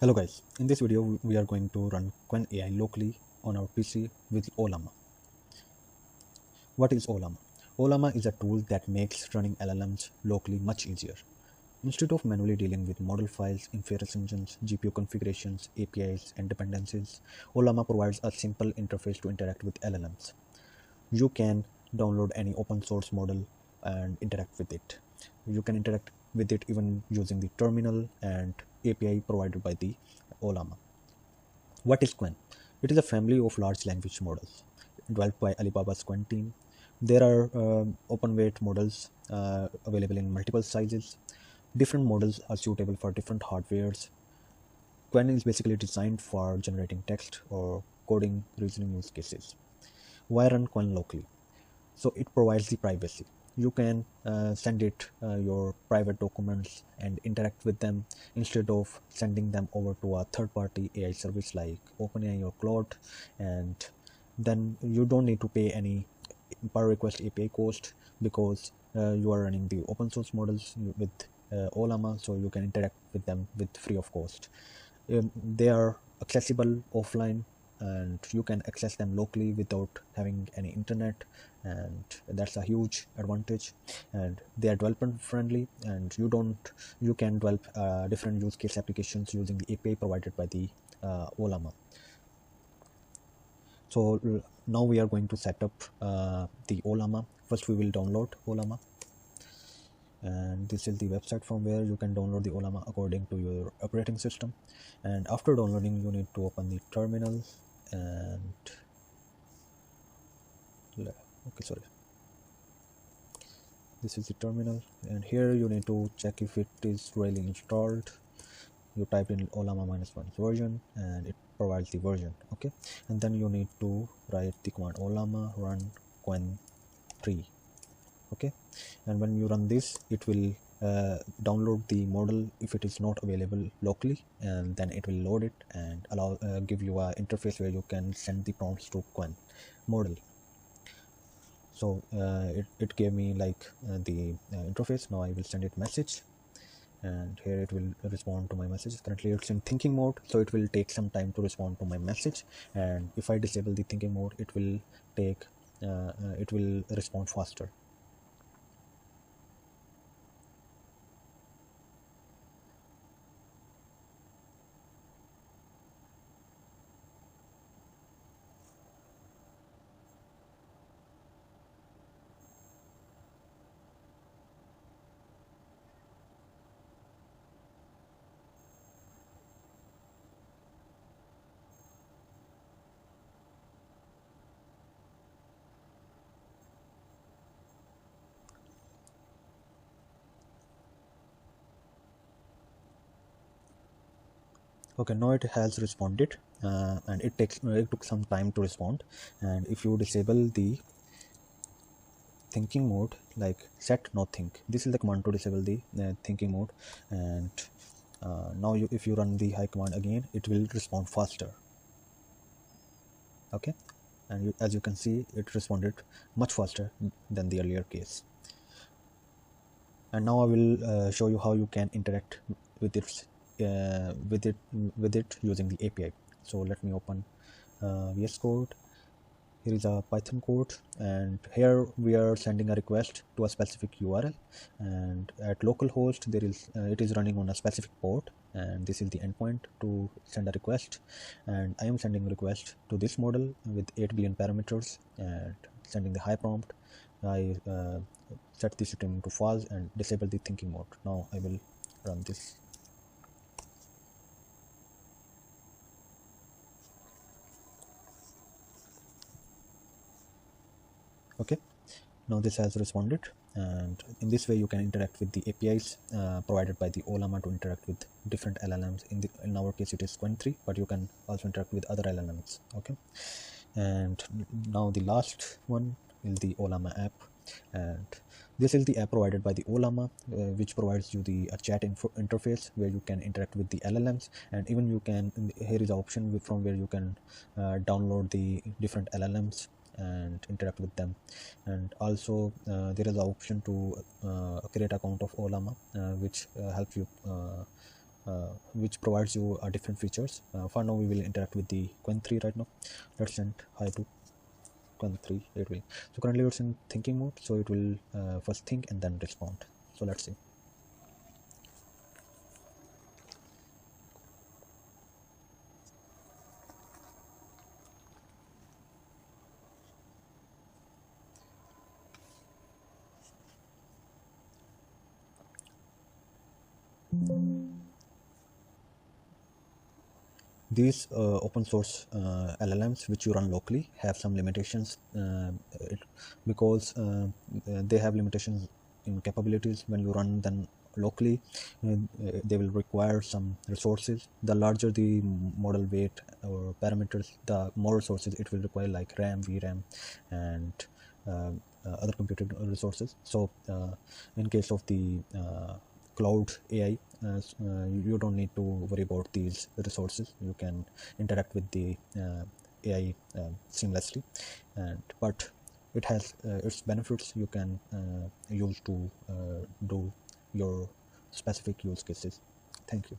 Hello guys, in this video we are going to run Qwen AI locally on our PC with Ollama. What is Ollama? Ollama is a tool that makes running LLMs locally much easier. Instead of manually dealing with model files, inference engines, GPU configurations, APIs, and dependencies, Ollama provides a simple interface to interact with LLMs. You can download any open source model and interact with it. You can interact with it even using the terminal and API provided by the Ollama. What is Qwen? It is a family of large language models developed by Alibaba's Qwen team. There are open weight models available in multiple sizes. Different models are suitable for different hardwares. Qwen is basically designed for generating text or coding reasoning use cases. Why run Qwen locally? So it provides the privacy. You can send it your private documents and interact with them instead of sending them over to a third-party AI service like OpenAI or Claude, and then you don't need to pay any per request API cost because you are running the open source models with Ollama, so you can interact with them with free of cost. They are accessible offline and you can access them locally without having any internet, and that's a huge advantage. And they are developer friendly, and you can develop different use case applications using the API provided by the Ollama. So now we are going to set up the Ollama. First we will download Ollama, and this is the website from where you can download the Ollama according to your operating system. And after downloading, you need to open the terminal and this is the terminal, and here you need to check if it is really installed. You type in Ollama -1 version and it provides the version, okay, and then you need to write the command Ollama run Qwen 3, okay, and when you run this it will download the model if it is not available locally, and then it will load it and give you a interface where you can send the prompts to Qwen model. So it gave me like the interface. Now I will send it message, and here it will respond to my message. Currently it's in thinking mode, so it will take some time to respond to my message, and if I disable the thinking mode it will respond faster. Okay, now it has responded, and it took some time to respond. And if you disable the thinking mode, like set no think, this is the command to disable the thinking mode, and now if you run the hi command again, it will respond faster, okay, and as you can see it responded much faster than the earlier case. And now I will show you how you can interact with it using the API. So let me open VS Code. Here is a Python code, and here we are sending a request to a specific URL, and at localhost it is running on a specific port, and this is the endpoint to send a request, and I am sending a request to this model with 8 billion parameters and sending the hi prompt. I set this setting to false and disable the thinking mode. Now I will run this. Okay, now this has responded, and in this way you can interact with the APIs provided by the Ollama to interact with different LLMs. In our case it is Qwen 3, but you can also interact with other LLMs, okay. And now the last one is the Ollama app, and this is the app provided by the Ollama, which provides you the chat interface where you can interact with the LLMs, and even you can, here is an option from where you can download the different LLMs and interact with them. And also there is an option to create account of Ollama, which helps you which provides you different features. For now, we will interact with the Qwen 3 right now. Let's send hi to Qwen 3. It will. So currently it's in thinking mode, so it will first think and then respond. So let's see. These open source LLMs which you run locally have some limitations because they have limitations in capabilities. When you run them locally, they will require some resources. The larger the model weight or parameters, the more resources it will require, like RAM, VRAM, and other computing resources. So in case of the cloud AI, you don't need to worry about these resources. You can interact with the AI seamlessly, but it has its benefits. You can use to do your specific use cases. Thank you.